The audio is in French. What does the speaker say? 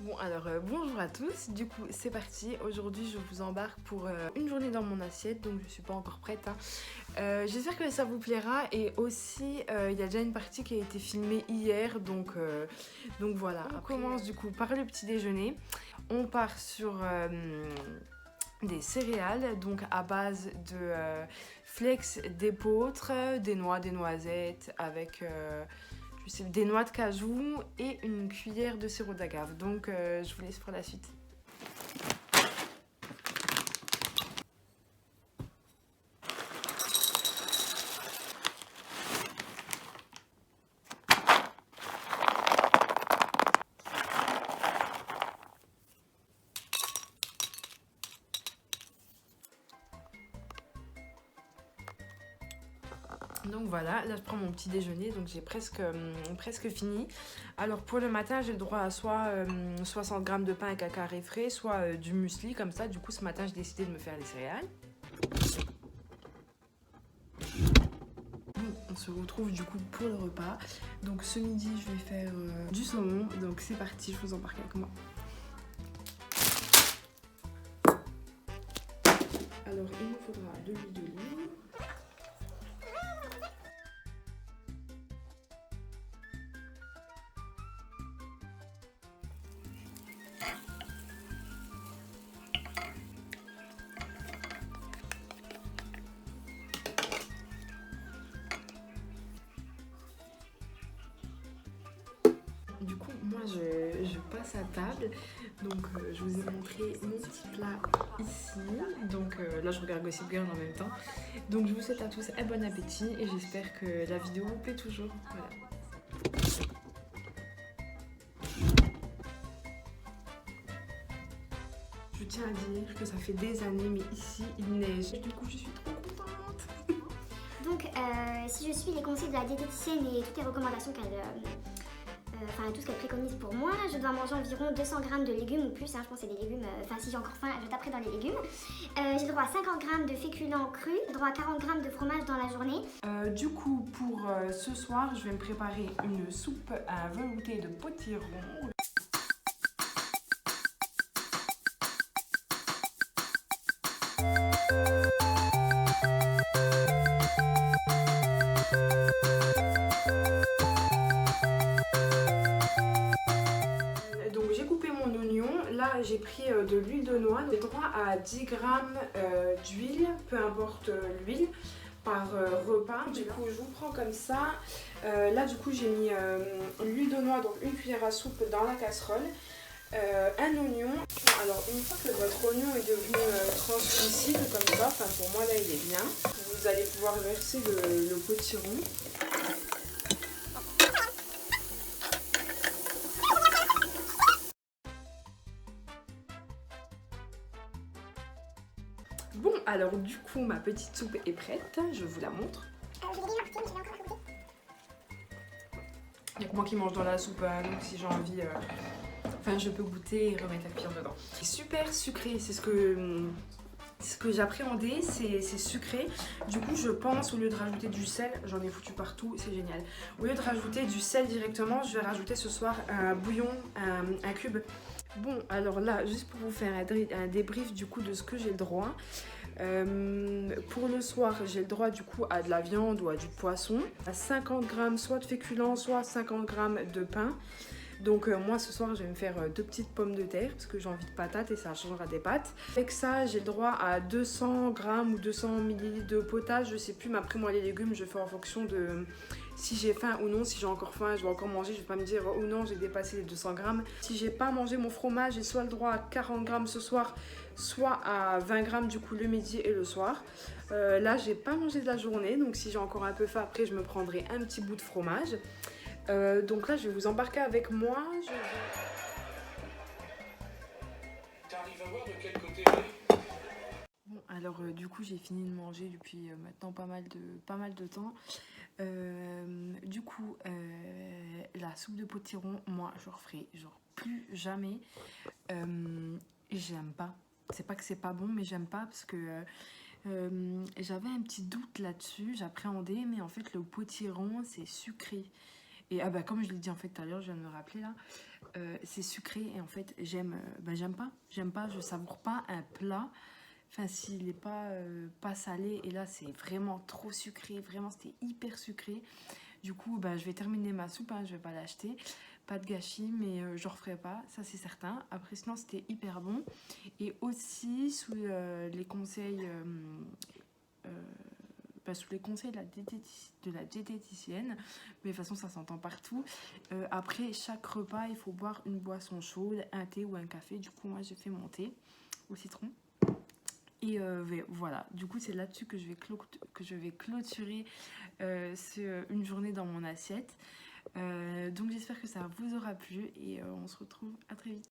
Bon alors bonjour à tous, du coup c'est parti, aujourd'hui je vous embarque pour une journée dans mon assiette, donc je suis pas encore prête hein. J'espère que ça vous plaira et aussi il y a déjà une partie qui a été filmée hier, donc voilà. On commence du coup par le petit déjeuner, on part sur des céréales, donc à base de flex d'épeautre, des noix, des noisettes avec... des noix de cajou et une cuillère de sirop d'agave. Donc je vous laisse pour la suite. Donc voilà, là je prends mon petit déjeuner, donc j'ai presque fini. Alors pour le matin, j'ai le droit à soit 60 grammes de pain à cacaret frais, soit du muesli comme ça. Du coup ce matin j'ai décidé de me faire les céréales. On se retrouve du coup pour le repas. Donc ce midi je vais faire du saumon, donc c'est parti, je vous embarque avec moi. Alors il nous faudra de l'huile d'olive. Du coup, moi je passe à table, donc je vous ai montré mon petit plat ici, donc là je regarde Gossip Girl en même temps. Donc je vous souhaite à tous un bon appétit et j'espère que la vidéo vous plaît toujours. Voilà. Je tiens à dire que ça fait des années, mais ici il neige, du coup je suis trop contente. Donc si je suis les conseils de la diététicienne et toutes les recommandations tout ce qu'elle préconise pour moi, je dois manger environ 200 grammes de légumes ou plus, hein, je pense que c'est des légumes, si j'ai encore faim, je taperai dans les légumes. J'ai droit à 50 grammes de féculents crus, droit à 40 grammes de fromage dans la journée. Du coup, pour ce soir, je vais me préparer une soupe à velouté de potiron. Donc j'ai coupé mon oignon, là j'ai pris de l'huile de noix, j'ai droit à 10 grammes d'huile, peu importe l'huile, par repas. Du coup je vous prends comme ça, là du coup j'ai mis l'huile de noix, donc une cuillère à soupe dans la casserole, un oignon. Alors une fois que votre oignon est devenu translucide comme ça, enfin pour moi là il est bien, vous allez pouvoir verser le potiron. Bon, alors du coup, ma petite soupe est prête, je vous la montre. Il n'y a que moi qui mange dans la soupe, donc si j'ai envie, je peux goûter et remettre la cuillère dedans. C'est super sucré, c'est ce que j'appréhendais, c'est sucré. Du coup, je pense, au lieu de rajouter du sel, j'en ai foutu partout, c'est génial. Au lieu de rajouter du sel directement, je vais rajouter ce soir un bouillon, un cube. Bon, alors là, juste pour vous faire un débrief du coup de ce que j'ai le droit. Pour le soir, j'ai le droit du coup à de la viande ou à du poisson, à 50 grammes soit de féculents, soit 50 grammes de pain. Donc moi ce soir je vais me faire 2 petites pommes de terre parce que j'ai envie de patates et ça changera des pâtes. Avec ça j'ai le droit à 200 grammes ou 200 ml de potage, je sais plus, mais après moi les légumes je fais en fonction de si j'ai faim ou non. Si j'ai encore faim je vais encore manger, je vais pas me dire oh non j'ai dépassé les 200 grammes. Si j'ai pas mangé mon fromage, j'ai soit le droit à 40 grammes ce soir, soit à 20 grammes du coup le midi et le soir. Là j'ai pas mangé de la journée, donc si j'ai encore un peu faim après je me prendrai un petit bout de fromage. Donc là je vais vous embarquer avec moi. T'arrives à voir de quel côté? Bon alors du coup j'ai fini de manger depuis maintenant pas mal de temps. Du coup la soupe de potiron, moi je referai genre plus jamais. J'aime pas. C'est pas que c'est pas bon, mais j'aime pas parce que j'avais un petit doute là-dessus, j'appréhendais, mais en fait le potiron c'est sucré. Et comme je l'ai dit en fait tout à l'heure, je viens de me rappeler là, c'est sucré et en fait j'aime pas, je savoure pas un plat. Enfin, s'il n'est pas salé, et là c'est vraiment trop sucré, vraiment c'était hyper sucré. Du coup, je vais terminer ma soupe, je vais pas l'acheter. Pas de gâchis, mais je referai pas, ça c'est certain. Après, sinon c'était hyper bon. Et aussi, sous les conseils sous les conseils de la diététicienne, mais de toute façon ça s'entend partout, après chaque repas il faut boire une boisson chaude, un thé ou un café. Du coup moi j'ai fait mon thé au citron. Et voilà, du coup c'est là-dessus que je vais clôturer une journée dans mon assiette. Donc j'espère que ça vous aura plu et on se retrouve à très vite.